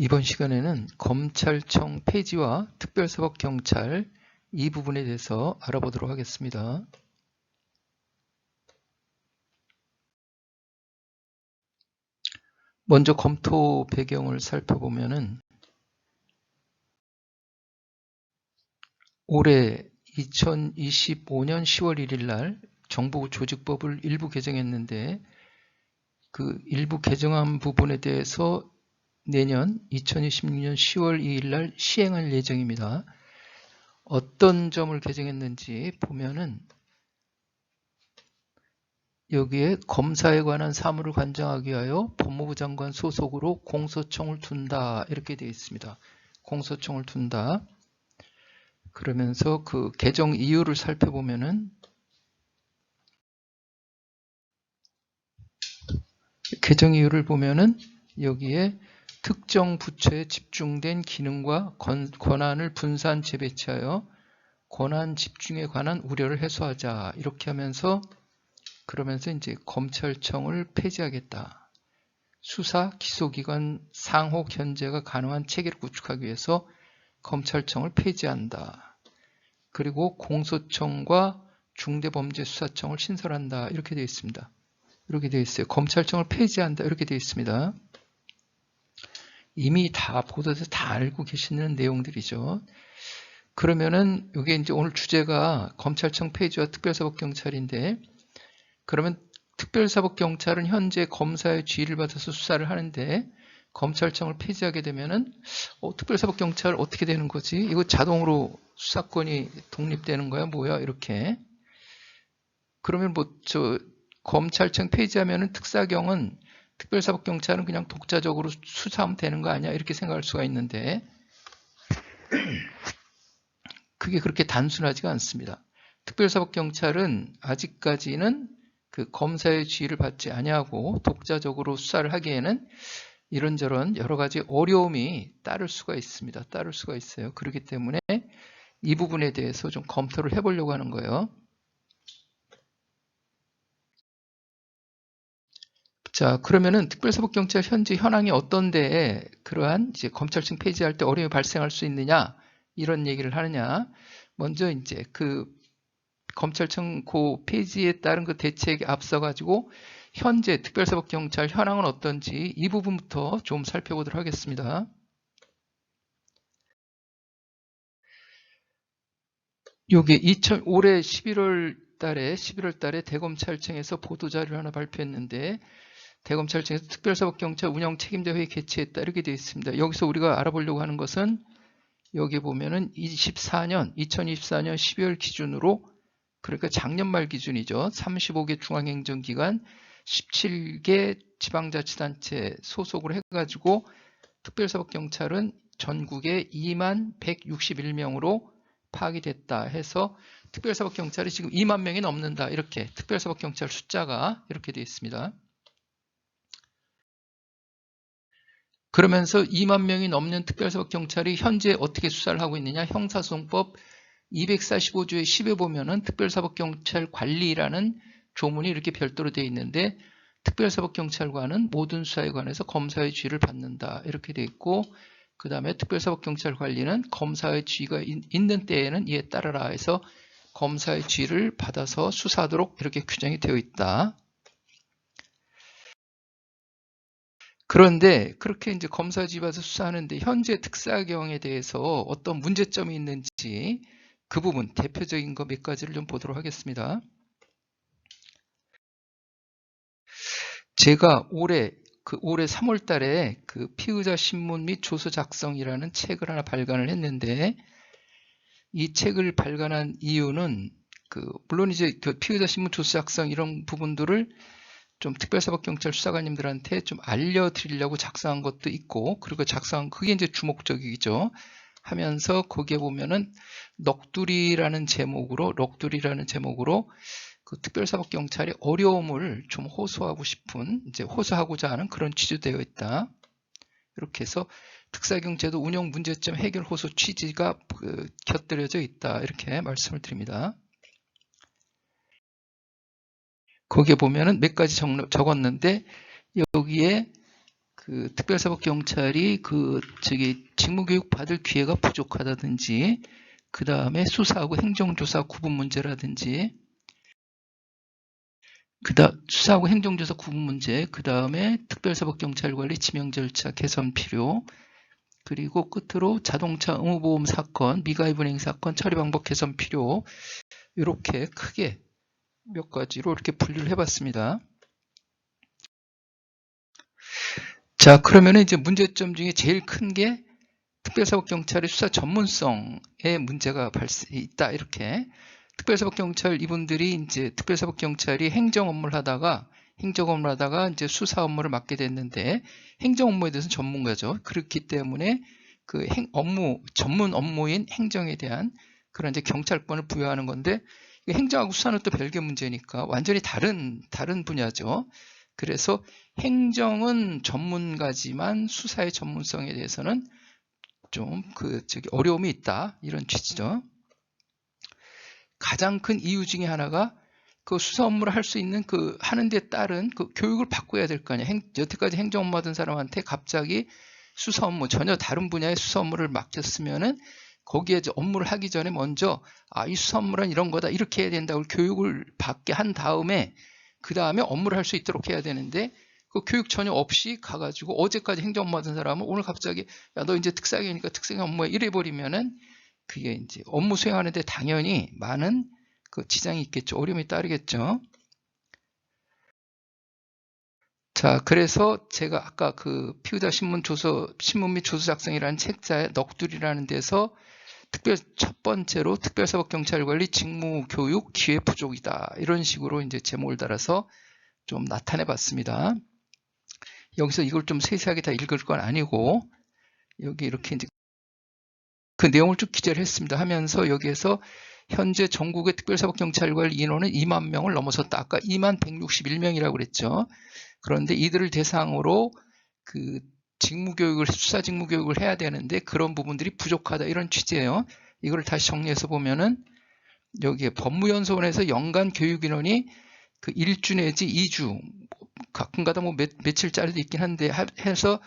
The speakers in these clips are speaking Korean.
이번 시간에는 검찰청 폐지와 특별사법경찰 이 부분에 대해서 알아보도록 하겠습니다. 먼저 검토 배경을 살펴보면은 올해 2025년 10월 1일 날 정부 조직법을 일부 개정했는데 그 일부 개정한 부분에 대해서 내년 2026년 10월 2일 날 시행할 예정입니다. 어떤 점을 개정했는지 보면은 여기에 검사에 관한 사무를 관장하기 위하여 법무부 장관 소속으로 공소청을 둔다 이렇게 되어 있습니다. 공소청을 둔다. 그러면서 그 개정 이유를 살펴보면은 개정 이유를 보면은 여기에 특정 부처에 집중된 기능과 권한을 분산 재배치하여 권한 집중에 관한 우려를 해소하자 이렇게 하면서 그러면서 이제 검찰청을 폐지하겠다. 수사, 기소기관 상호 견제가 가능한 체계를 구축하기 위해서 검찰청을 폐지한다. 그리고 공소청과 중대범죄수사청을 신설한다. 이렇게 되어 있습니다. 이렇게 되어 있어요. 검찰청을 폐지한다. 이렇게 되어 있습니다. 이미 다 보도에서 다 알고 계시는 내용들이죠. 그러면은 이게 이제 오늘 주제가 검찰청 폐지와 특별사법경찰인데 그러면 특별사법경찰은 현재 검사의 지휘를 받아서 수사를 하는데 검찰청을 폐지하게 되면은 특별사법경찰 어떻게 되는 거지? 이거 자동으로 수사권이 독립되는 거야? 뭐야? 이렇게. 그러면 검찰청 폐지하면은 특사경은 특별사법경찰은 그냥 독자적으로 수사하면 되는 거 아니야? 이렇게 생각할 수가 있는데 그게 그렇게 단순하지가 않습니다. 특별사법경찰은 아직까지는 그 검사의 지휘를 받지 아니하고 독자적으로 수사를 하기에는 이런저런 여러 가지 어려움이 따를 수가 있습니다. 따를 수가 있어요. 그렇기 때문에 이 부분에 대해서 좀 검토를 해보려고 하는 거예요. 자, 그러면은 특별사법경찰 현재 현황이 어떤데 그러한 이제 검찰청 폐지할 때 어려움이 발생할 수 있느냐 이런 얘기를 하느냐. 먼저 이제 그 검찰청 폐지에 따른 그 대책에 앞서 가지고 현재 특별사법경찰 현황은 어떤지 이 부분부터 좀 살펴보도록 하겠습니다. 요게 올해 11월 달에 대검찰청에서 보도자료를 하나 발표했는데 대검찰청에서 특별사법경찰 운영 책임자 회의 개최했다 이렇게 되어 있습니다. 여기서 우리가 알아보려고 하는 것은 여기 보면은 2024년 12월 기준으로 그러니까 작년 말 기준이죠. 35개 중앙행정기관 17개 지방자치단체 소속으로 해가지고 특별사법경찰은 전국에 2161명으로 파악이 됐다 해서 특별사법경찰이 지금 2만 명이 넘는다. 이렇게 특별사법경찰 숫자가 이렇게 되어 있습니다. 그러면서 2만 명이 넘는 특별사법경찰이 현재 어떻게 수사를 하고 있느냐. 형사소송법 245조의 10에 보면은 특별사법경찰 관리라는 조문이 이렇게 별도로 되어 있는데 특별사법경찰관은 모든 수사에 관해서 검사의 지휘를 받는다. 이렇게 되어 있고 그 다음에 특별사법경찰 관리는 검사의 지휘가 있는 때에는 이에 따르라 해서 검사의 지휘를 받아서 수사하도록 이렇게 규정이 되어 있다. 그런데 그렇게 이제 검사 지휘받아서 수사하는데 현재 특사경에 대해서 어떤 문제점이 있는지 그 부분 대표적인 거 몇 가지를 좀 보도록 하겠습니다. 제가 올해 3월 달에 그 피의자 신문 및 조서 작성이라는 책을 하나 발간을 했는데 이 책을 발간한 이유는 물론 이제 그 피의자 신문 조서 작성 이런 부분들을 좀 특별사법경찰 수사관님들한테 좀 알려드리려고 작성한 것도 있고 그리고 그게 이제 주목적이죠. 하면서 거기에 보면은 넋두리라는 제목으로 그 특별사법경찰의 어려움을 좀 호소하고 싶은 이제 호소하고자 하는 그런 취지되어 있다. 이렇게 해서 특사경제도 운영 문제점 해결 호소 취지가 곁들여져 있다. 이렇게 말씀을 드립니다. 거기에 보면은 몇 가지 적었는데 여기에 그 특별사법경찰이 직무교육 받을 기회가 부족하다든지, 그 다음에 수사하고 행정조사 구분 문제라든지, 수사하고 행정조사 구분 문제, 그 다음에 특별사법경찰관리 지명 절차 개선 필요, 그리고 끝으로 자동차 의무보험 사건, 미가입 은행 사건 처리 방법 개선 필요, 이렇게 크게 몇 가지로 이렇게 분류를 해봤습니다. 자, 그러면 이제 문제점 중에 제일 큰 게 특별사법경찰의 수사 전문성에 문제가 있다, 이렇게. 특별사법경찰 이분들이 이제 특별사법경찰이 행정 업무를 하다가 이제 수사 업무를 맡게 됐는데, 행정 업무에 대해서는 전문가죠. 그렇기 때문에 그 전문 업무인 행정에 대한 그런 이제 경찰권을 부여하는 건데, 행정하고 수사는 또 별개 문제니까 완전히 다른 분야죠. 그래서 행정은 전문가지만 수사의 전문성에 대해서는 좀 어려움이 있다, 이런 취지죠. 가장 큰 이유 중에 하나가 그 수사 업무를 할 수 있는 하는 데 따른 교육을 바꿔야 될 거 아니야. 여태까지 행정 업무 하던 사람한테 갑자기 수사 업무, 전혀 다른 분야의 수사 업무를 맡겼으면은 거기에 이제 업무를 하기 전에 먼저 이 수사 업무란 이런 거다, 이렇게 해야 된다고 교육을 받게 한 다음에 그 다음에 업무를 할 수 있도록 해야 되는데, 그 교육 전혀 없이 가가지고 어제까지 행정 업무 하던 사람은 오늘 갑자기 야, 너 이제 특사경이니까 특사경 업무에 이래버리면은 그게 이제 업무 수행하는데 당연히 많은 지장이 있겠죠. 어려움이 따르겠죠. 자, 그래서 제가 아까 피의자 신문 및 조서 작성이라는 책자에 넋두리라는 데서 첫 번째로 특별사법경찰관리 직무교육 기회 부족이다, 이런 식으로 이제 제목을 달아서 좀 나타내 봤습니다. 여기서 이걸 좀 세세하게 다 읽을 건 아니고, 여기 이렇게 이제 그 내용을 쭉 기재를 했습니다. 하면서 여기에서 현재 전국의 특별사법경찰관 인원은 2만 명을 넘어섰다. 아까 2만 161명이라고 그랬죠. 그런데 이들을 대상으로 수사 직무교육을 해야 되는데 그런 부분들이 부족하다, 이런 취지예요. 이걸 다시 정리해서 보면은 여기에 법무연수원에서 연간 교육 인원이 1주 내지 2주, 가끔가다 며칠짜리도 있긴 한데 해서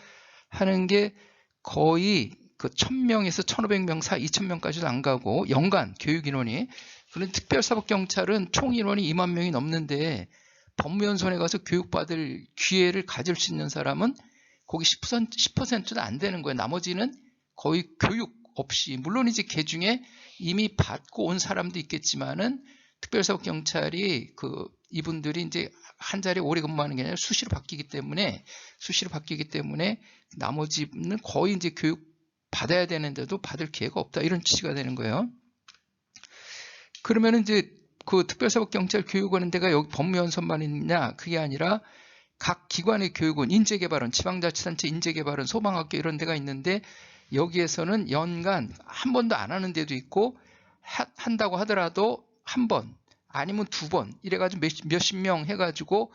하는 게 거의 1000명에서 1500명 사이, 2000명까지도 안 가고, 연간 교육 인원이. 그런데 특별사법경찰은 총 인원이 2만 명이 넘는데 법무연수원에 가서 교육받을 기회를 가질 수 있는 사람은 거기 10%도 안 되는 거예요. 나머지는 거의 교육 없이, 물론 이제 그 중에 이미 받고 온 사람도 있겠지만은 특별사법경찰이 이분들이 이제 한 자리에 오래 근무하는 게 아니라 수시로 바뀌기 때문에 나머지는 거의 이제 교육 받아야 되는데도 받을 기회가 없다, 이런 취지가 되는 거예요. 그러면 이제 특별사법경찰 교육하는 데가 여기 법무연수원만 있냐? 그게 아니라 각 기관의 교육은 인재개발원, 지방자치단체 인재개발원, 소방학교 이런 데가 있는데, 여기에서는 연간 한 번도 안 하는 데도 있고, 한다고 하더라도 한 번 아니면 2번 이래가지고 몇십 명 해가지고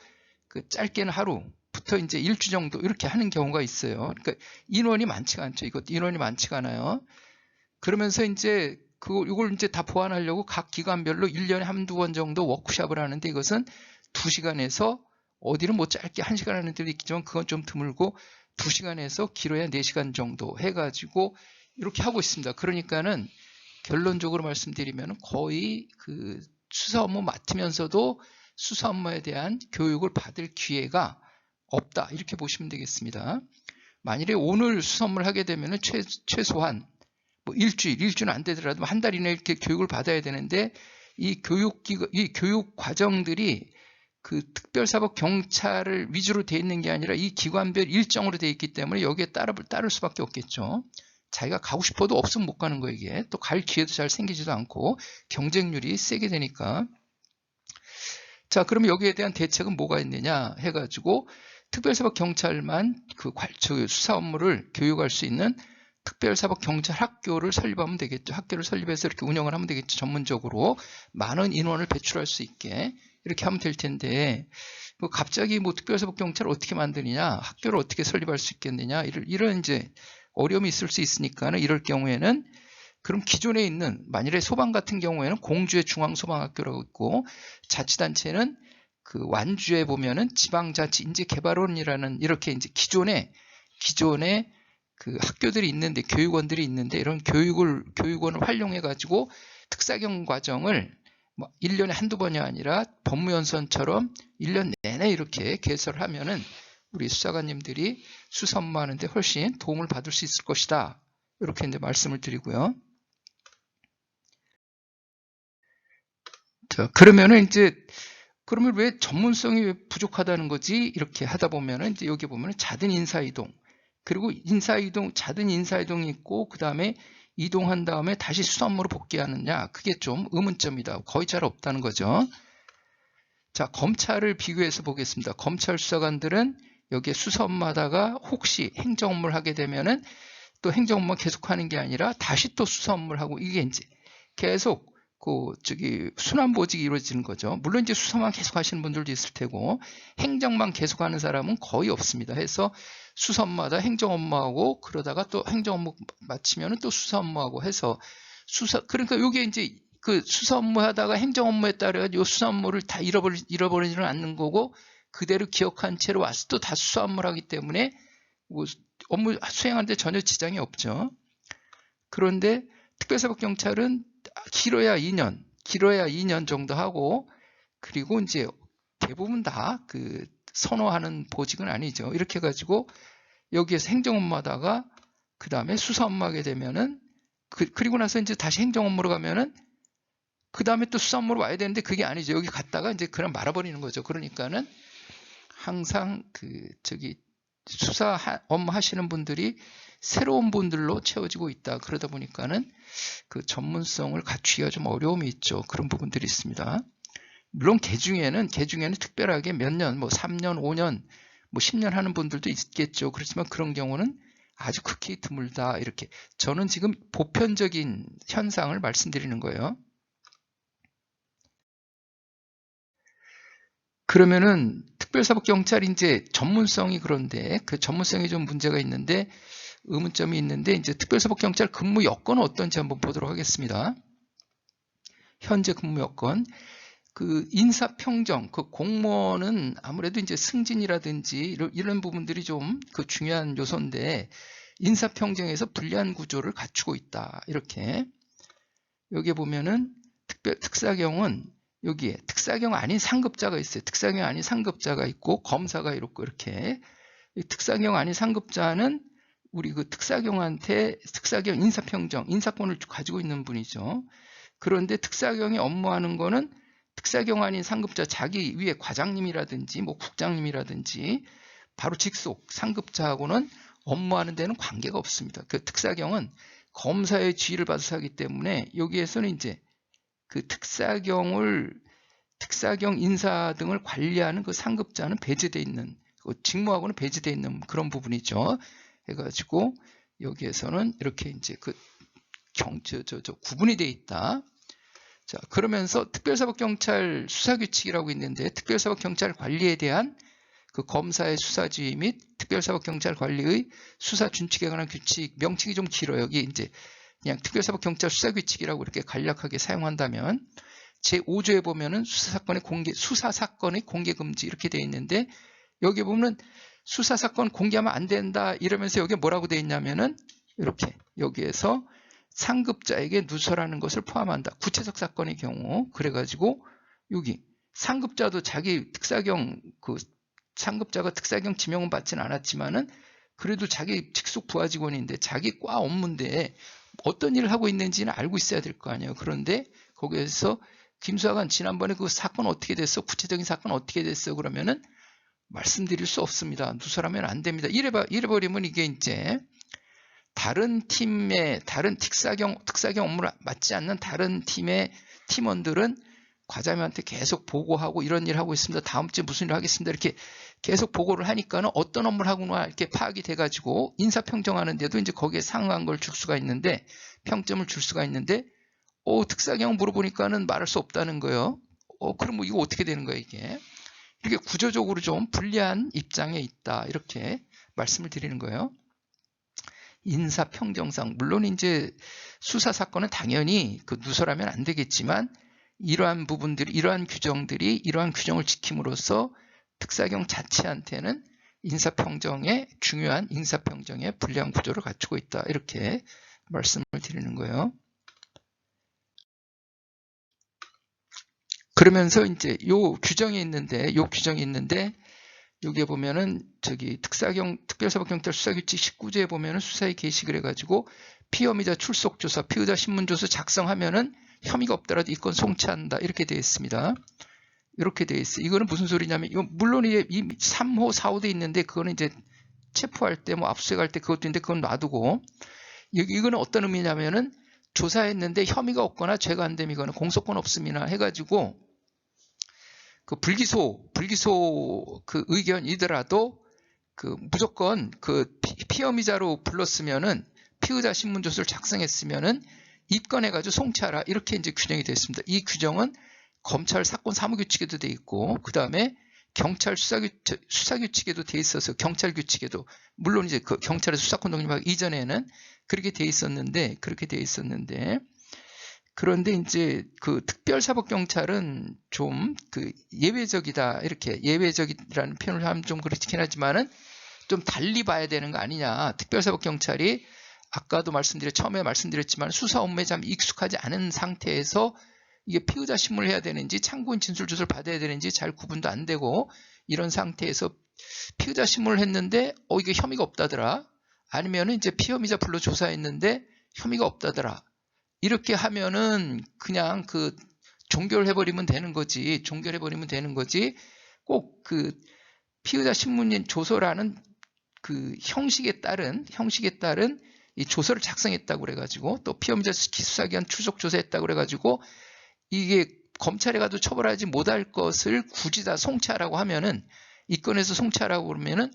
짧게는 하루부터 이제 1주 정도 이렇게 하는 경우가 있어요. 그러니까 인원이 많지가 않죠. 인원이 많지가 않아요. 그러면서 이제 이걸 이제 다 보완하려고 각 기관별로 1년에 한두 번 정도 워크숍을 하는데, 이것은 2시간에서 어디는 짧게 1시간 하는 데도 있겠지만 그건 좀 드물고 2시간에서 길어야 4시간 정도 해가지고 이렇게 하고 있습니다. 그러니까는 결론적으로 말씀드리면 거의 수사 업무 맡으면서도 수사 업무에 대한 교육을 받을 기회가 없다, 이렇게 보시면 되겠습니다. 만일에 오늘 수사 업무를 하게 되면 최소한 일주는 안 되더라도 한 달 이내에 이렇게 교육을 받아야 되는데, 이 교육 과정들이 특별사법경찰을 위주로 되어 있는 게 아니라 이 기관별 일정으로 되어 있기 때문에 여기에 따를 수밖에 없겠죠. 자기가 가고 싶어도 없으면 못 가는 거예요. 이게 또 갈 기회도 잘 생기지도 않고 경쟁률이 세게 되니까. 자, 그러면 여기에 대한 대책은 뭐가 있느냐 해가지고, 특별사법경찰만 수사 업무를 교육할 수 있는 특별사법경찰 학교를 설립하면 되겠죠. 학교를 설립해서 이렇게 운영을 하면 되겠죠. 전문적으로 많은 인원을 배출할 수 있게 이렇게 하면 될 텐데, 갑자기 특별사법경찰을 어떻게 만드느냐, 학교를 어떻게 설립할 수 있겠느냐, 이런 이제 어려움이 있을 수 있으니까는, 이럴 경우에는 그럼 기존에 있는, 만일에 소방 같은 경우에는 공주의 중앙소방학교라고 있고, 자치단체는 완주에 보면은 지방자치 인재개발원이라는, 이렇게 이제 기존에 기존에 그 학교들이 있는데, 교육원들이 있는데, 이런 교육원을 활용해 가지고 특사경 과정을 뭐 1년에 한두 번이 아니라 법무연수원처럼 1년 내내 이렇게 개설을 하면은 우리 수사관님들이 수사 업무하는데 훨씬 도움을 받을 수 있을 것이다. 이렇게 이제 말씀을 드리고요. 자, 그러면은 이제 그러면 왜 전문성이 왜 부족하다는 거지? 이렇게 하다 보면은 이제 여기 보면은 잦은 인사이동, 그리고 잦은 인사이동이 있고, 그 다음에 이동한 다음에 다시 수사 업무로 복귀하느냐, 그게 좀 의문점이다. 거의 잘 없다는 거죠. 자, 검찰을 비교해서 보겠습니다. 검찰 수사관들은 여기에 수사 업무하다가 혹시 행정 업무를 하게 되면은 또 행정 업무 계속하는 게 아니라 다시 또 수사 업무를 하고, 이게 이제 계속 순환 보직이 이루어지는 거죠. 물론 이제 수사만 계속 하시는 분들도 있을 테고, 행정만 계속 하는 사람은 거의 없습니다. 해서 수사 업무마다 행정 업무하고, 그러다가 또 행정 업무 마치면은 또 수사 업무하고 해서 그러니까 요게 이제 그 수사 업무 하다가 행정 업무에 따라 요 수사 업무를 다 잃어버리지는 않는 거고, 그대로 기억한 채로 와서 또 다 수사 업무를 하기 때문에 뭐 업무 수행하는데 전혀 지장이 없죠. 그런데 특별사법경찰은 길어야 2년 정도 하고, 그리고 이제 대부분 다 그 선호하는 보직은 아니죠. 이렇게 해가지고 여기에서 행정 업무하다가 그 다음에 수사 업무하게 되면은 그리고 나서 이제 다시 행정 업무로 가면은 그 다음에 또 수사 업무로 와야 되는데 그게 아니죠. 여기 갔다가 이제 그냥 말아버리는 거죠. 그러니까는 항상 수사 업무 하시는 분들이 새로운 분들로 채워지고 있다. 그러다 보니까는 그 전문성을 갖추기가 좀 어려움이 있죠. 그런 부분들이 있습니다. 물론 개중에는 특별하게 몇 년, 뭐 3년, 5년, 뭐 10년 하는 분들도 있겠죠. 그렇지만 그런 경우는 아주 극히 드물다. 이렇게 저는 지금 보편적인 현상을 말씀드리는 거예요. 그러면은 특별사법경찰이 이제 전문성이, 그런데 그 전문성이 좀 문제가 있는데, 의문점이 있는데, 이제 특별사법경찰 근무 여건은 어떤지 한번 보도록 하겠습니다. 현재 근무 여건. 그 인사평정, 그 공무원은 아무래도 이제 승진이라든지 이런 부분들이 좀 그 중요한 요소인데, 인사평정에서 불리한 구조를 갖추고 있다. 이렇게. 여기 보면은 특사경은 여기에 특사경 아닌 상급자가 있어요. 특사경 아닌 상급자가 있고, 검사가 있고, 이렇게. 특사경 아닌 상급자는 우리 그 특사경한테 특사경 인사평정, 인사권을 가지고 있는 분이죠. 그런데 특사경이 업무하는 거는 특사경 아닌 상급자, 자기 위에 과장님이라든지 뭐 국장님이라든지 바로 직속 상급자하고는 업무하는 데는 관계가 없습니다. 그 특사경은 검사의 지휘를 받아서 하기 때문에 여기에서는 이제 그 특사경 인사 등을 관리하는 그 상급자는 배제되어 있는, 직무하고는 배제되어 있는 그런 부분이죠. 해가지고 여기에서는 이렇게 이제 그 구분이 되어 있다. 자, 그러면서 특별사법경찰 수사규칙이라고 있는데, 특별사법경찰 관리에 대한 그 검사의 수사지휘 및 특별사법경찰 관리의 수사준칙에 관한 규칙, 명칭이 좀 길어요. 여기 이제 그냥 특별사법경찰 수사규칙이라고 이렇게 간략하게 사용한다면, 제5조에 보면은 수사사건의 공개금지 이렇게 되어 있는데, 여기 보면 수사사건 공개하면 안 된다 이러면서 여기 뭐라고 되어 있냐면은 이렇게 여기에서 상급자에게 누설하는 것을 포함한다. 구체적 사건의 경우. 그래가지고 여기 상급자도 자기 상급자가 특사경 지명은 받지는 않았지만은 그래도 자기 직속 부하 직원인데 자기 과 업무인데 어떤 일을 하고 있는지는 알고 있어야 될 거 아니에요. 그런데 거기에서 김수사관 지난번에 그 사건 어떻게 됐어? 구체적인 사건 어떻게 됐어? 그러면은 말씀드릴 수 없습니다. 누설하면 안 됩니다. 이래버리면 이게 이제 다른 특사경 업무를 맡지 않는 다른 팀의 팀원들은 과장님한테 계속 보고하고 이런 일 하고 있습니다. 다음 주에 무슨 일 하겠습니다. 이렇게 계속 보고를 하니까는 어떤 업무를 하구나 이렇게 파악이 돼가지고 인사평정하는데도 이제 거기에 상응한 걸 줄 수가 있는데, 평점을 줄 수가 있는데, 특사경 물어보니까는 말할 수 없다는 거예요. 그럼 뭐 이거 어떻게 되는 거예요, 이게? 이게 구조적으로 좀 불리한 입장에 있다. 이렇게 말씀을 드리는 거예요. 인사평정상, 물론 이제 수사사건은 당연히 그 누설하면 안 되겠지만, 이러한 규정을 지킴으로써 특사경 자체한테는 인사평정의 중요한 인사평정의 불리한 구조를 갖추고 있다. 이렇게 말씀을 드리는 거예요. 그러면서 이제 요 규정이 있는데 여기에 보면은 저기 특별사법경찰 수사규칙 19조에 보면은 수사에 개식을 해가지고 피혐의자 출석조사, 피의자 신문조서 작성하면은 혐의가 없더라도 이 건 송치한다. 이렇게 되어 있습니다. 이렇게 되어 있어요. 이거는 무슨 소리냐면, 물론 이 3호, 4호도 있는데, 그거는 이제 체포할 때, 뭐 압수수색할 때 그것도 있는데, 그건 놔두고, 이거는 어떤 의미냐면은, 조사했는데 혐의가 없거나 죄가 안 됨이거나 공소권 없음이나 해가지고, 그 불기소 그 의견이더라도, 그 무조건 그 피혐의자로 불렀으면은, 피의자 신문조서를 작성했으면은, 입건해가지고 송치하라. 이렇게 이제 규정이 되어 있습니다. 이 규정은 검찰 사건 사무규칙에도 돼 있고, 그 다음에 경찰 수사규칙에도 돼 있어서, 경찰 규칙에도, 물론 이제 그 경찰의 수사권 독립하기 이전에는 그렇게 돼 있었는데, 그런데 이제 그 특별사법경찰은 좀 그 예외적이다. 이렇게 예외적이라는 표현을 하면 좀 그렇긴 하지만은 좀 달리 봐야 되는 거 아니냐. 특별사법경찰이 아까도 처음에 말씀드렸지만 수사 업무에 참 익숙하지 않은 상태에서 이게 피의자 신문을 해야 되는지 참고인 진술 조사를 받아야 되는지 잘 구분도 안 되고 이런 상태에서 피의자 신문을 했는데 이게 혐의가 없다더라. 아니면은 이제 피혐의자 불러 조사했는데 혐의가 없다더라. 이렇게 하면은 그냥 그 종결해버리면 되는 거지. 꼭 그 피의자 신문 조서라는 그 형식에 따른 이 조서를 작성했다고 그래가지고 또 피혐의자 수사기관 출석 조사했다고 그래가지고 이게 검찰에 가도 처벌하지 못할 것을 굳이 다 송치하라고 하면은 이 건에서 송치하라고 그러면은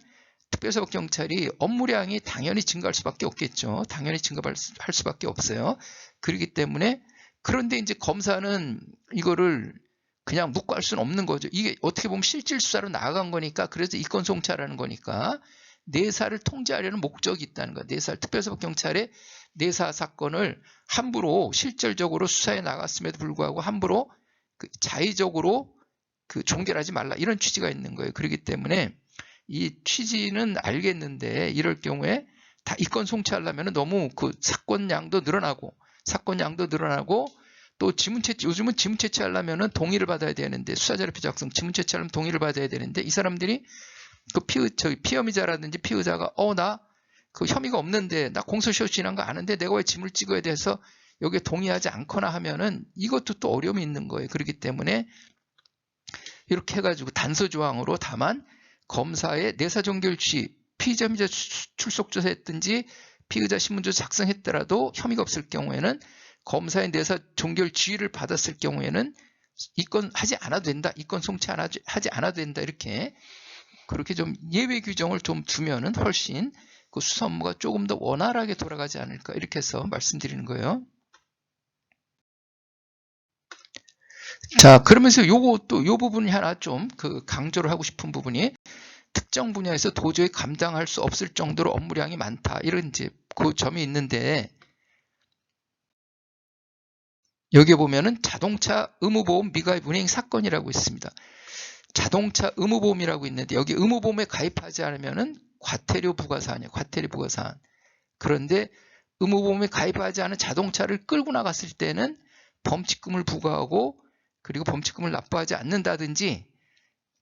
특별사법경찰이 업무량이 당연히 증가할 수밖에 없겠죠. 당연히 증가할 수밖에 없어요. 그렇기 때문에 그런데 이제 검사는 이거를 그냥 묵과할 수는 없는 거죠. 이게 어떻게 보면 실질 수사로 나아간 거니까 그래서 이 건 송치하라는 거니까 내사를 통제하려는 목적이 있다는 거예요. 특별사법경찰의 내사 사건을 함부로 실질적으로 수사에 나갔음에도 불구하고 함부로 자의적으로 종결하지 말라 이런 취지가 있는 거예요. 그렇기 때문에 이 취지는 알겠는데 이럴 경우에 다 이 건 송치하려면 너무 그 사건량도 늘어나고 또 요즘은 지문 채취하려면 동의를 받아야 되는데 수사자료표 작성 지문 채취하려면 동의를 받아야 되는데 이 사람들이 그 피혐의자라든지 피의자가 나 그 혐의가 없는데 나 공소시효 지난 거 아는데 내가 왜 짐을 찍어야 돼서 여기에 동의하지 않거나 하면은 이것도 또 어려움이 있는 거예요. 그렇기 때문에 이렇게 해가지고 단서 조항으로 다만 검사의 내사 종결 시 피의자 출석조사 했든지 피의자 신문조사 작성했더라도 혐의가 없을 경우에는 검사의 내사 종결 지휘를 받았을 경우에는 이 건 하지 않아도 된다. 이 건 송치하지 않아도 된다. 이렇게 그렇게 좀 예외 규정을 좀 두면은 훨씬 그 수사 업무가 조금 더 원활하게 돌아가지 않을까 이렇게 해서 말씀드리는 거예요. 자, 그러면서 요 부분이 하나 좀 그 강조를 하고 싶은 부분이 특정 분야에서 도저히 감당할 수 없을 정도로 업무량이 많다. 이런 이제 그 점이 있는데 여기에 보면은 자동차 의무보험 미가입 운행 사건이라고 있습니다. 자동차 의무보험이라고 있는데 여기 의무보험에 가입하지 않으면은 과태료 부과사안이에요. 과태료 부과사안. 그런데 의무보험에 가입하지 않은 자동차를 끌고 나갔을 때는 범칙금을 부과하고 그리고 범칙금을 납부하지 않는다든지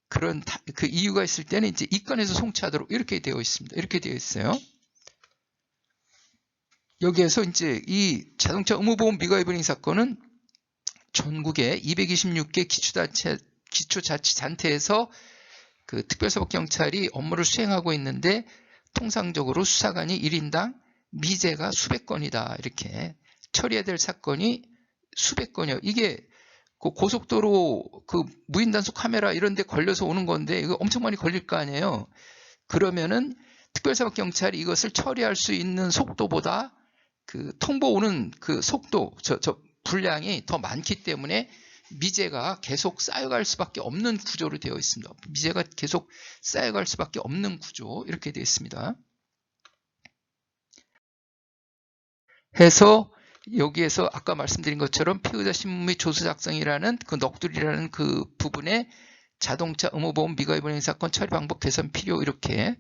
그런 그 이유가 있을 때는 이제 이 건에서 송치하도록 이렇게 되어 있습니다. 이렇게 되어 있어요. 여기에서 이제 이 자동차 의무보험 미가입 운행 사건은 전국에 226개 기초자치단체에서 그 특별사법경찰이 업무를 수행하고 있는데 통상적으로 수사관이 1인당 미제가 수백 건이다. 이렇게 처리해야 될 사건이 수백 건이요. 이게 그 고속도로 그 무인단속 카메라 이런 데 걸려서 오는 건데 이거 엄청 많이 걸릴 거 아니에요. 그러면은 특별사법경찰이 이것을 처리할 수 있는 속도보다 그 통보 오는 그 속도, 분량이 더 많기 때문에 미제가 계속 쌓여갈 수밖에 없는 구조로 되어 있습니다. 미제가 계속 쌓여갈 수밖에 없는 구조 이렇게 되어 있습니다. 해서 여기에서 아까 말씀드린 것처럼 피의자 신문 및 조서 작성이라는 그 넋두리라는 그 부분에 자동차 의무보험 미가입 운행 사건 처리 방법 개선 필요 이렇게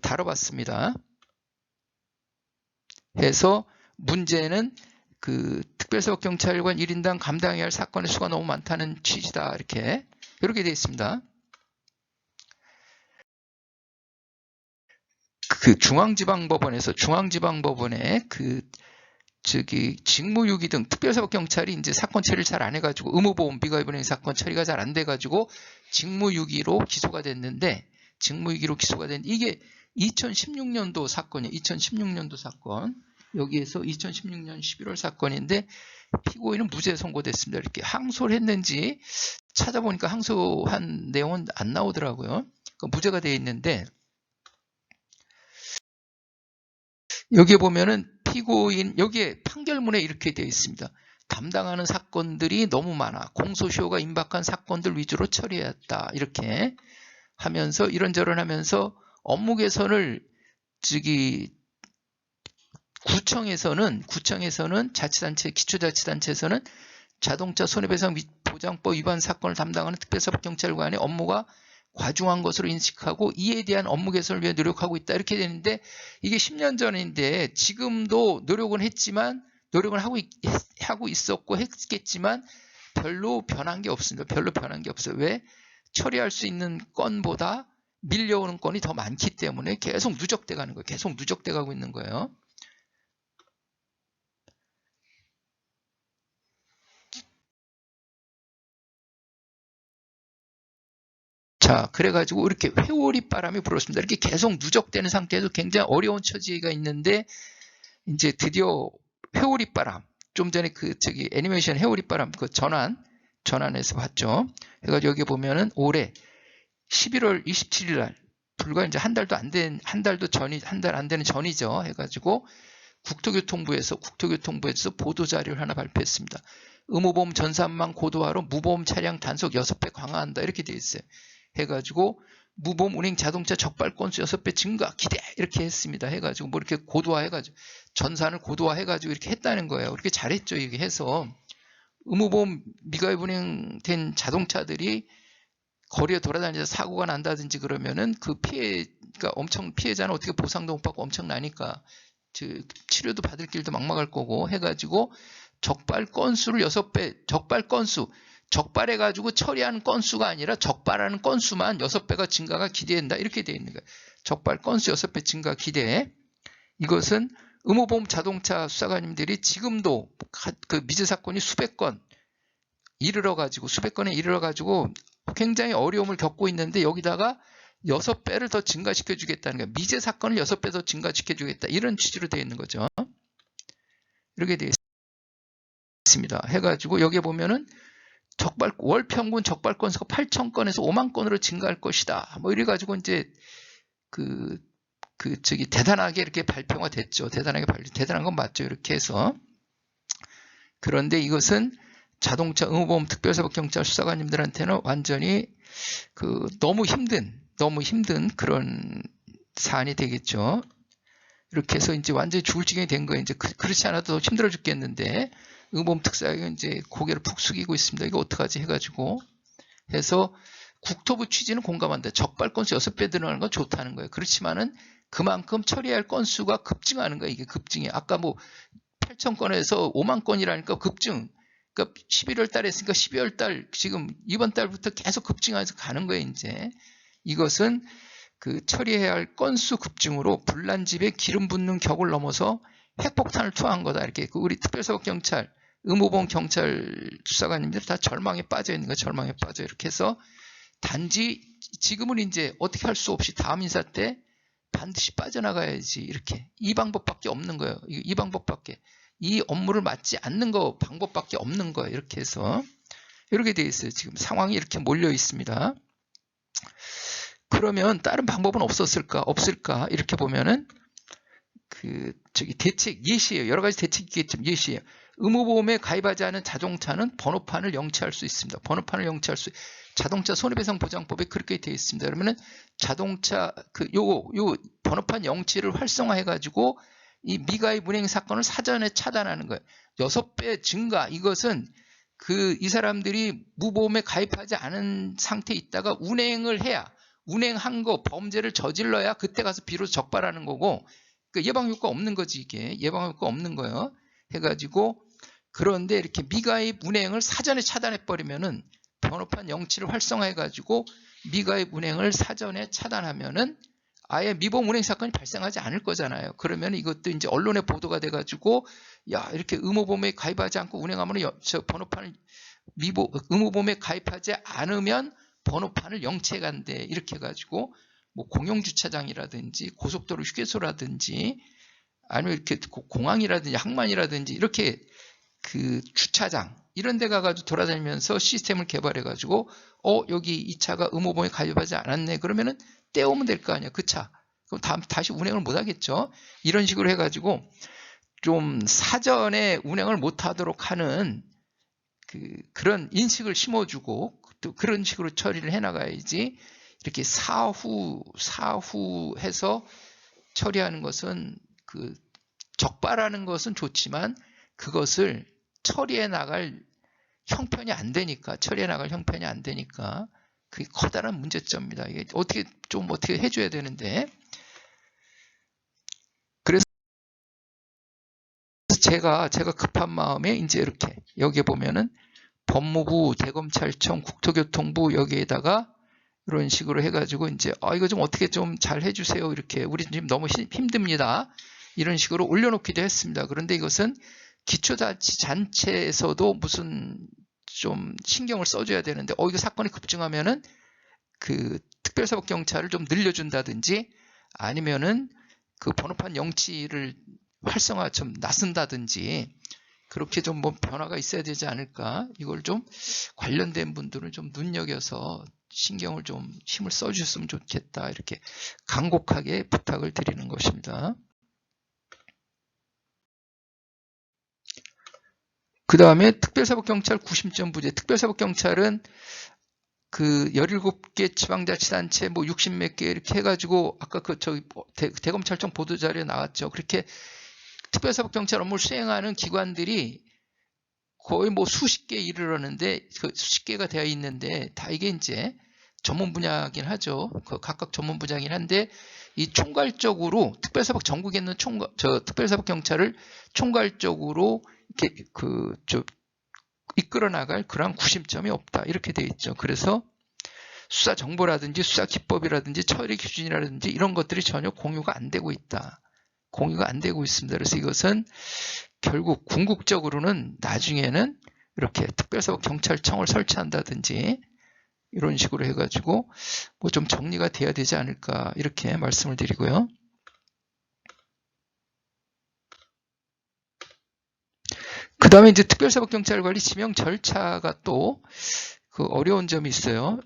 다뤄봤습니다. 해서 문제는 특별사법경찰관 1인당 감당해야 할 사건의 수가 너무 많다는 취지다 이렇게 되어 있습니다. 중앙지방법원에 직무유기 등 특별사법경찰이 이제 사건 처리를 잘 안 해가지고 의무보험 미가입 운행 사건 처리가 잘 안 돼가지고 직무유기로 기소가 됐는데 이게 2016년도 사건이에요. 2016년도 사건. 여기에서 2016년 11월 사건인데 피고인은 무죄 선고됐습니다. 이렇게 항소를 했는지 찾아보니까 항소한 내용은 안 나오더라고요. 무죄가 되어 있는데 여기에 보면은 피고인 여기에 판결문에 이렇게 되어 있습니다. 담당하는 사건들이 너무 많아. 공소시효가 임박한 사건들 위주로 처리했다. 이렇게 하면서 이런저런 하면서 업무 개선을 구청에서는 자치단체, 기초자치단체에서는 자동차 손해배상 보장법 위반 사건을 담당하는 특별사법경찰관의 업무가 과중한 것으로 인식하고 이에 대한 업무 개선을 위해 노력하고 있다. 이렇게 되는데 이게 10년 전인데 지금도 노력은 하고 있었고 했겠지만 별로 변한 게 없습니다. 별로 변한 게 없어요. 왜? 처리할 수 있는 건보다 밀려오는 건이 더 많기 때문에 계속 누적돼 가는 거예요. 계속 누적돼 가고 있는 거예요. 자, 그래가지고 이렇게 회오리 바람이 불었습니다. 이렇게 계속 누적되는 상태에서 굉장히 어려운 처지가 있는데 이제 드디어 회오리 바람, 좀 전에 애니메이션 회오리 바람 전환해서 봤죠. 그래가지고 여기 보면은 올해 11월 27일 날 불과 이제 한 달 안 되는 전이죠. 해가지고 국토교통부에서 보도자료를 하나 발표했습니다. 의무보험 전산망 고도화로 무보험 차량 단속 6배 강화한다. 이렇게 되어 있어요. 해가지고 무보험 운행 자동차 적발 건수 6배 증가 기대 이렇게 했습니다. 해가지고 이렇게 고도화해가지고 전산을 고도화해가지고 이렇게 했다는 거예요. 그렇게 잘했죠. 이게 해서 의무보험 미가입 운행된 자동차들이 거리에 돌아다니면서 사고가 난다든지 그러면은 그러니까 엄청 피해자는 어떻게 보상도 못 받고 엄청나니까 치료도 받을 길도 막막할 거고 해가지고 적발 건수를 6배, 적발해가지고 처리하는 건수가 아니라 적발하는 건수만 6배가 증가가 기대된다. 이렇게 되어 있는 거예요. 적발 건수 6배 증가 기대. 이것은 의무보험 자동차 수사관님들이 지금도 미제 사건이 수백 건에 이르러가지고 굉장히 어려움을 겪고 있는데 여기다가 6배를 더 증가시켜 주겠다는 거예요. 미제 사건을 6배 더 증가시켜 주겠다. 이런 취지로 되어 있는 거죠. 이렇게 되어 있습니다. 해가지고 여기에 보면은 월 평균 적발 건수가 8,000건에서 5만 건으로 증가할 것이다. 이래가지고 이제 대단하게 이렇게 발표가 됐죠. 대단한 건 맞죠. 이렇게 해서. 그런데 이것은 자동차 의무보험 특별사법경찰 수사관님들한테는 완전히 너무 힘든 그런 사안이 되겠죠. 이렇게 해서 이제 완전히 죽을 지경이 된 거예요. 이제 그렇지 않아도 힘들어 죽겠는데 의무보험 특사가 이제 고개를 푹 숙이고 있습니다. 이거 어떡하지 해가지고 해서 국토부 취지는 공감한다. 적발 건수 6배 늘어나는 건 좋다는 거예요. 그렇지만은 그만큼 처리할 건수가 급증하는 거예요. 이게 급증이 아까 8,000건에서 5만 건이라니까 급증. 그러니까 11월 달에 했으니까 12월 달 지금 이번 달부터 계속 급증하면서 가는 거예요. 이제 이것은 처리해야 할 건수 급증으로 불난집에 기름 붓는 격을 넘어서 핵폭탄을 투하한 거다. 이렇게 우리 특별사법경찰, 의무보험 경찰 수사관님들 다 절망에 빠져 있는 거예요. 절망에 빠져 이렇게 해서 단지 지금은 이제 어떻게 할 수 없이 다음 인사 때 반드시 빠져나가야지 이렇게 이 방법밖에 없는 거예요. 이 방법밖에 이 업무를 맡지 않는 방법밖에 없는 거예요. 이렇게 해서 이렇게 되어 있어요. 지금 상황이 이렇게 몰려 있습니다. 그러면 다른 방법은 없을까? 이렇게 보면은 대책 예시예요. 여러 가지 대책이 있겠지만 예시예요. 의무보험에 가입하지 않은 자동차는 번호판을 영치할 수 있습니다. 자동차 손해배상 보장법에 그렇게 되어 있습니다. 그러면은 자동차 요 번호판 영치를 활성화해 가지고 이 미가입 운행 사건을 사전에 차단하는 거예요. 6배 증가 이것은 이 사람들이 무보험에 가입하지 않은 상태에 있다가 운행을 해야, 운행한 거, 범죄를 저질러야 그때 가서 비로소 적발하는 거고, 그 예방효과 없는 거지, 이게. 예방효과 없는 거예요. 해가지고, 그런데 이렇게 미가입 운행을 사전에 차단해버리면은, 번호판 영치를 활성화해가지고, 미가입 운행을 사전에 차단하면은, 아예 미보험 운행 사건이 발생하지 않을 거잖아요. 그러면 이것도 이제 언론에 보도가 돼가지고, 야, 이렇게 의무보험에 가입하지 않고 운행하면 저 번호판을 의무보험에 가입하지 않으면 번호판을 영체간대. 이렇게 해가지고, 뭐 공영주차장이라든지 고속도로 휴게소라든지 아니면 이렇게 공항이라든지 항만이라든지 이렇게 그 주차장 이런 데 가가지고 돌아다니면서 시스템을 개발해가지고 여기 이 차가 의무보험에 가입하지 않았네. 그러면은 떼오면 될 거 아니야. 그 차. 그럼 다시 운행을 못 하겠죠. 이런 식으로 해가지고 좀 사전에 운행을 못 하도록 하는 그런 인식을 심어주고 또 그런 식으로 처리를 해나가야지 이렇게 사후 해서 처리하는 것은 적발하는 것은 좋지만 그것을 처리해 나갈 형편이 안 되니까 그게 커다란 문제점입니다. 이게 어떻게 해줘야 되는데 그래서 제가 급한 마음에 이제 이렇게 여기에 보면은 법무부, 대검찰청, 국토교통부 여기에다가 이런 식으로 해가지고 이제 이거 좀 어떻게 좀 잘 해주세요. 이렇게 우리 지금 너무 힘듭니다. 이런 식으로 올려놓기도 했습니다. 그런데 이것은 기초자치단체에서도 무슨 좀 신경을 써줘야 되는데 이거 사건이 급증하면은 특별사법경찰을 좀 늘려준다든지 아니면은 번호판 영치를 활성화 좀 나선다든지 그렇게 좀 뭐 변화가 있어야 되지 않을까. 이걸 좀 관련된 분들은 좀 눈여겨서 신경을 좀 힘을 써주셨으면 좋겠다. 이렇게 간곡하게 부탁을 드리는 것입니다. 그 다음에 특별사법경찰 구심점 부재. 특별사법경찰은 17개 지방자치단체 뭐 60몇 개 이렇게 해가지고 아까 대검찰청 보도자료에 나왔죠. 그렇게 특별사법경찰 업무를 수행하는 기관들이 거의 뭐 수십 개에 이르렀는데 수십 개가 되어 있는데 다 이게 이제 전문 분야긴 하죠. 각각 전문 분야긴 한데 이 총괄적으로 특별사법 전국에 있는 특별사법경찰을 총괄적으로 이렇게 이끌어 나갈 그러한 구심점이 없다. 이렇게 되어 있죠. 그래서 수사 정보라든지 수사 기법이라든지 처리 기준이라든지 이런 것들이 전혀 공유가 안 되고 있다. 공유가 안 되고 있습니다. 그래서 이것은 결국 궁극적으로는 나중에는 이렇게 특별사법경찰청을 설치한다든지 이런 식으로 해가지고 뭐 좀 정리가 돼야 되지 않을까 이렇게 말씀을 드리고요. 그 다음에 이제 특별사법경찰관리 지명 절차가 또 어려운 점이 있어요.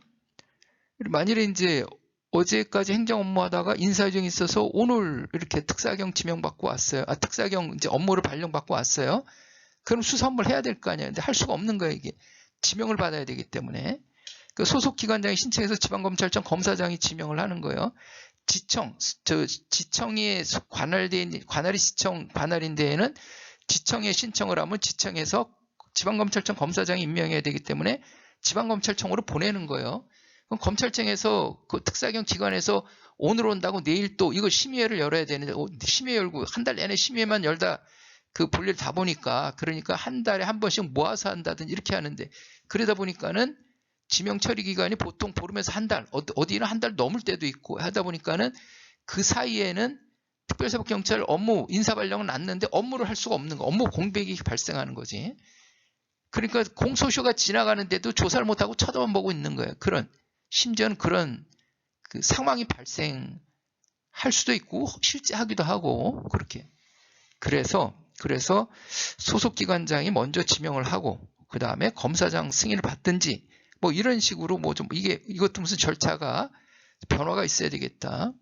만일에 이제 어제까지 행정 업무 하다가 인사유정이 있어서 오늘 이렇게 특사경 지명받고 왔어요. 특사경 이제 업무를 발령받고 왔어요. 그럼 수사 업무를 해야 될 거 아니에요. 근데 할 수가 없는 거예요. 이게 지명을 받아야 되기 때문에. 소속기관장이 신청해서 지방검찰청 검사장이 지명을 하는 거예요. 지청에 관할이 지청 관할인 데에는 지청에 신청을 하면 지청에서 지방검찰청 검사장이 임명해야 되기 때문에 지방검찰청으로 보내는 거예요. 그럼 검찰청에서 특사경 기관에서 오늘 온다고 내일 또 이거 심의회를 열어야 되는데 심의회 열고 한 달 내내 심의회만 열다 볼일 다 보니까 그러니까 한 달에 한 번씩 모아서 한다든지 이렇게 하는데 그러다 보니까는 지명 처리 기간이 보통 보름에서 한 달, 어디는 한 달 넘을 때도 있고 하다 보니까는 그 사이에는 특별사법경찰 업무 인사발령은 났는데 업무를 할 수가 없는 거, 업무 공백이 발생하는 거지. 그러니까 공소시효가 지나가는데도 조사를 못하고 쳐다만 보고 있는 거예요. 심지어는 그런 상황이 발생할 수도 있고 실제 하기도 하고 그렇게. 그래서 소속기관장이 먼저 지명을 하고 그 다음에 검사장 승인을 받든지 뭐 이런 식으로 뭐 좀 이것도 무슨 절차가 변화가 있어야 되겠다.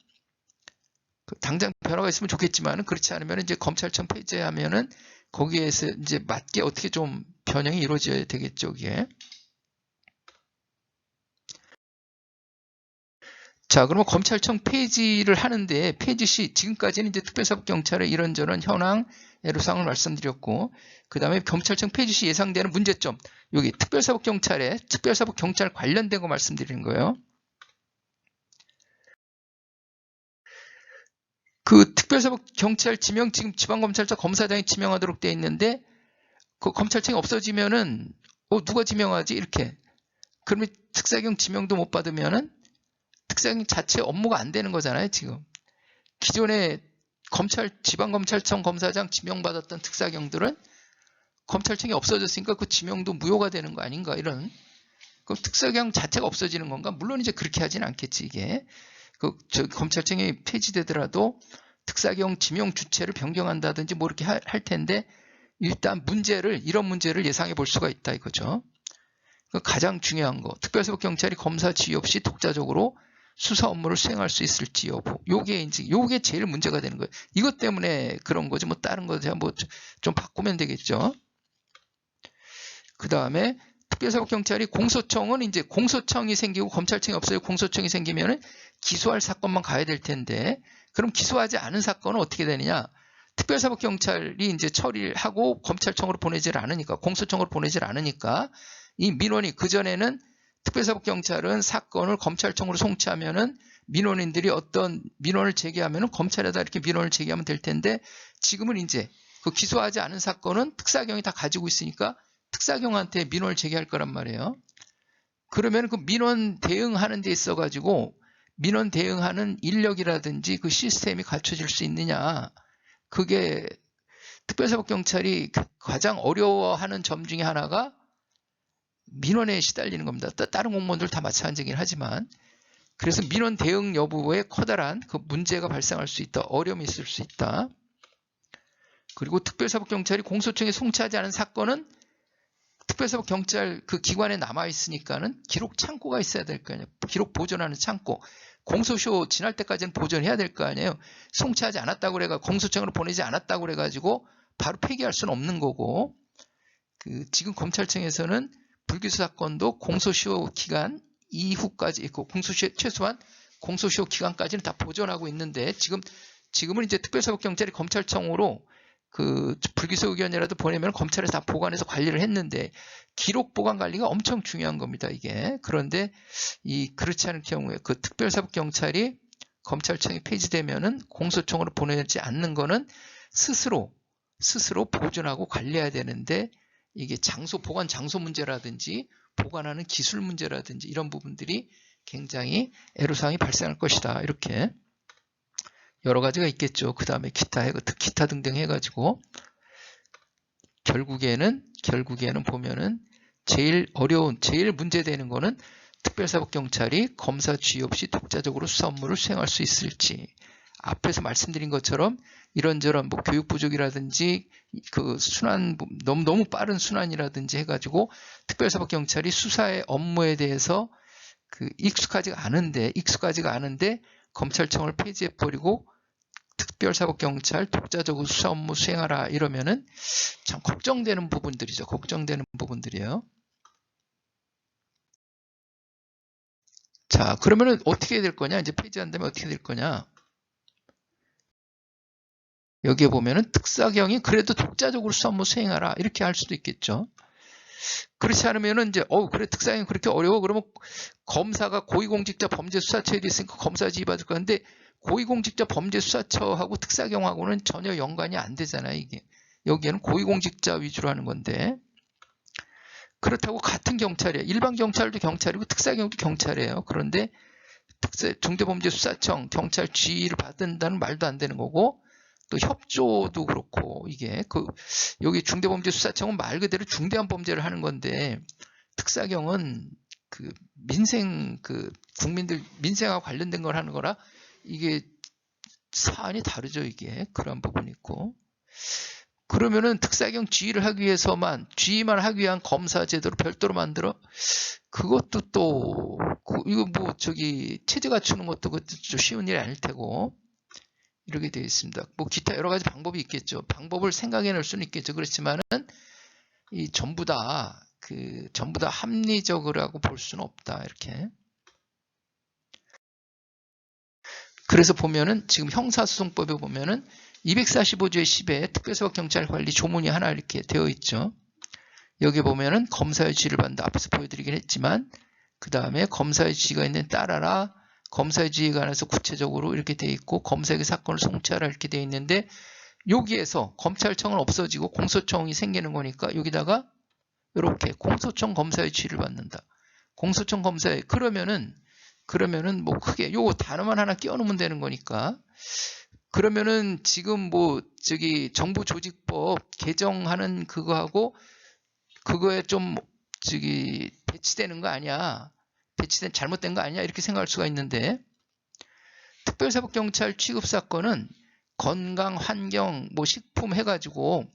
당장 변화가 있으면 좋겠지만 그렇지 않으면 이제 검찰청 폐지하면은 거기에서 이제 맞게 어떻게 좀 변형이 이루어져야 되겠죠, 이게. 자, 그러면 검찰청 폐지를 하는데 폐지 시 지금까지는 이제 특별사법경찰의 이런저런 현황, 애로사항을 말씀드렸고, 그 다음에 검찰청 폐지 시 예상되는 문제점, 여기 특별사법경찰에 특별사법경찰 관련된 거 말씀드리는 거예요. 그 특별사법경찰 지명, 지금 지방검찰청 검사장이 지명하도록 돼 있는데, 그 검찰청이 없어지면은, 누가 지명하지? 이렇게. 그러면 특사경 지명도 못 받으면은, 특사경 자체 업무가 안 되는 거잖아요, 지금. 기존에 지방검찰청 검사장 지명받았던 특사경들은 검찰청이 없어졌으니까 그 지명도 무효가 되는 거 아닌가, 이런. 그 특사경 자체가 없어지는 건가? 물론 이제 그렇게 하진 않겠지, 이게. 검찰청이 폐지되더라도 특사경 지명 주체를 변경한다든지 뭐 이렇게 할 텐데, 일단 이런 문제를 예상해 볼 수가 있다, 이거죠. 가장 중요한 거, 특별사법경찰이 검사 지휘 없이 독자적으로 수사 업무를 수행할 수 있을지 여부. 요게 제일 문제가 되는 거예요. 이것 때문에 그런 거지, 뭐 다른 거 제가 뭐 좀 바꾸면 되겠죠. 그 다음에 특별사법경찰이 공소청은 이제 공소청이 생기고 검찰청이 없어요. 공소청이 생기면은 기소할 사건만 가야 될 텐데, 그럼 기소하지 않은 사건은 어떻게 되느냐? 특별사법경찰이 이제 처리를 하고 검찰청으로 보내질 않으니까, 공소청으로 보내질 않으니까, 이 민원이, 그전에는 특별사법경찰은 사건을 검찰청으로 송치하면은 민원인들이 어떤 민원을 제기하면은 검찰에다 이렇게 민원을 제기하면 될 텐데, 지금은 이제 그 기소하지 않은 사건은 특사경이 다 가지고 있으니까 특사경한테 민원을 제기할 거란 말이에요. 그러면 그 민원 대응하는 데 있어가지고 민원 대응하는 인력이라든지 그 시스템이 갖춰질 수 있느냐. 그게 특별사법경찰이 가장 어려워하는 점 중에 하나가 민원에 시달리는 겁니다. 다른 공무원들 다 마찬가지긴 하지만, 그래서 민원 대응 여부에 커다란 그 문제가 발생할 수 있다. 어려움이 있을 수 있다. 그리고 특별사법경찰이 공소청에 송치하지 않은 사건은 특별사법경찰 그 기관에 남아있으니까는 기록 창고가 있어야 될 거 아니에요. 기록 보존하는 창고. 공소시효 지날 때까지는 보존해야 될 거 아니에요. 송치하지 않았다고 그래가 공소청으로 보내지 않았다고 그래가지고 바로 폐기할 수는 없는 거고, 지금 검찰청에서는 불기소 사건도 공소시효 기간 이후까지 있고, 최소한 공소시효 기간까지는 다 보존하고 있는데, 지금은 이제 특별사법경찰이 검찰청으로 그 불기소 의견이라도 보내면 검찰에 다 보관해서 관리를 했는데, 기록 보관 관리가 엄청 중요한 겁니다, 이게. 그런데 그렇지 않은 경우에 그 특별사법경찰이 검찰청이 폐지되면은 공소청으로 보내지 않는 거는 스스로 보존하고 관리해야 되는데, 이게 보관 장소 문제라든지 보관하는 기술 문제라든지 이런 부분들이 굉장히 애로사항이 발생할 것이다. 이렇게 여러 가지가 있겠죠. 그 다음에 기타 등등 해가지고 결국에는 보면은 제일 문제되는 거는 특별사법경찰이 검사 지휘 없이 독자적으로 수사 업무를 수행할 수 있을지. 앞에서 말씀드린 것처럼 이런저런 뭐 교육 부족이라든지 그 너무 빠른 순환이라든지 해가지고 특별사법경찰이 수사의 업무에 대해서 익숙하지가 않은데 검찰청을 폐지해버리고 특별사법경찰 독자적으로 수사 업무 수행하라 이러면은 참 걱정되는 부분들이에요. 자, 그러면은 어떻게 될 거냐? 이제 폐지한다면 어떻게 될 거냐? 여기에 보면은 특사경이 그래도 독자적으로 수사 업무 수행하라 이렇게 할 수도 있겠죠. 그렇지 않으면은 이제 그래 특사경이 그렇게 어려워 그러면 검사가 고위공직자 범죄수사처에 있으니까 검사 지휘받을 건데, 고위공직자 범죄수사처하고 특사경하고는 전혀 연관이 안 되잖아요, 이게. 여기에는 고위공직자 위주로 하는 건데, 그렇다고 같은 경찰이에요. 일반 경찰도 경찰이고 특사경도 경찰이에요. 그런데 중대범죄수사청 경찰 지휘를 받는다는 말도 안 되는 거고, 또 협조도 그렇고, 이게 여기 중대범죄수사청은 말 그대로 중대한 범죄를 하는 건데, 특사경은 국민들 민생하고 관련된 걸 하는 거라 이게 사안이 다르죠, 이게. 그런 부분이 있고. 그러면은 특사경 지휘만 하기 위한 검사 제도를 별도로 만들어? 그것도 또 이거 체제 갖추는 것도 좀 쉬운 일이 아닐 테고, 이렇게 되어 있습니다. 뭐 기타 여러 가지 방법이 있겠죠. 방법을 생각해낼 수는 있겠죠. 그렇지만은 전부 다 합리적이라고 볼 수는 없다. 이렇게. 그래서 보면은 지금 형사소송법에 보면은 245조의 10에 특별사법경찰관리 조문이 하나 이렇게 되어 있죠. 여기 보면은 검사의 지휘를 받는다. 앞에서 보여드리긴 했지만 그 다음에 검사의 지휘가 있는 따라라 검사의 지휘에 관해서 구체적으로 이렇게 되어 있고 검사에게 사건을 송치하라 이렇게 되어 있는데 여기에서 검찰청은 없어지고 공소청이 생기는 거니까 여기다가 이렇게 공소청 검사의 지휘를 받는다. 공소청 검사의 그러면은 뭐 크게 요 단어만 하나 끼워놓으면 되는 거니까 그러면은 지금 뭐 저기 정부조직법 개정하는 그거하고 그거에 좀 저기 배치되는 거 아니야? 잘못된 거 아니야? 이렇게 생각할 수가 있는데 특별사법경찰 취급사건은 건강, 환경, 뭐 식품 해가지고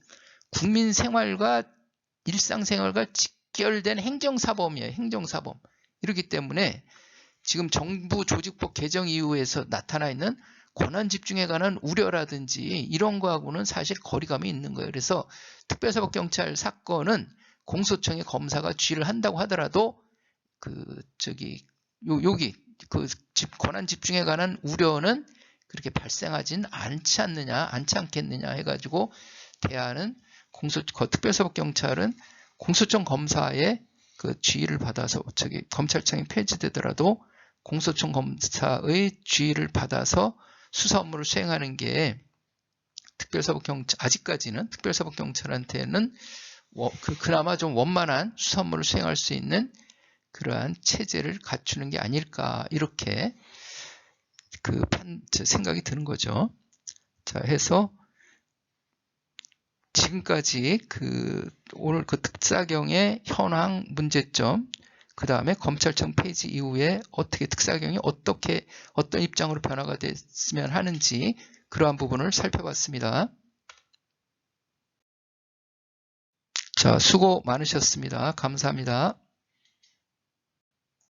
국민 생활과 일상생활과 직결된 행정사범이에요. 행정사범. 이렇기 때문에 지금 정부조직법 개정 이후에서 나타나 있는 권한 집중에 관한 우려라든지 이런 거하고는 사실 거리감이 있는 거예요. 그래서 특별사법경찰 사건은 공소청의 검사가 지휘를 한다고 하더라도 여기 권한 집중에 관한 우려는 그렇게 발생하진 않지 않겠느냐 해가지고 대안은 특별사법경찰은 공소청 검사의 그 지휘를 받아서 검찰청이 폐지되더라도 공소청 검사의 지휘를 받아서 수사 업무를 수행하는 게 아직까지는 특별사법경찰한테는 그나마 좀 원만한 수사 업무를 수행할 수 있는 그러한 체제를 갖추는 게 아닐까 이렇게 생각이 드는 거죠. 자, 해서 지금까지 오늘 특사경의 현황 문제점, 그 다음에 검찰청 폐지 이후에 특사경이 어떤 입장으로 변화가 됐으면 하는지 그러한 부분을 살펴봤습니다. 자, 수고 많으셨습니다. 감사합니다.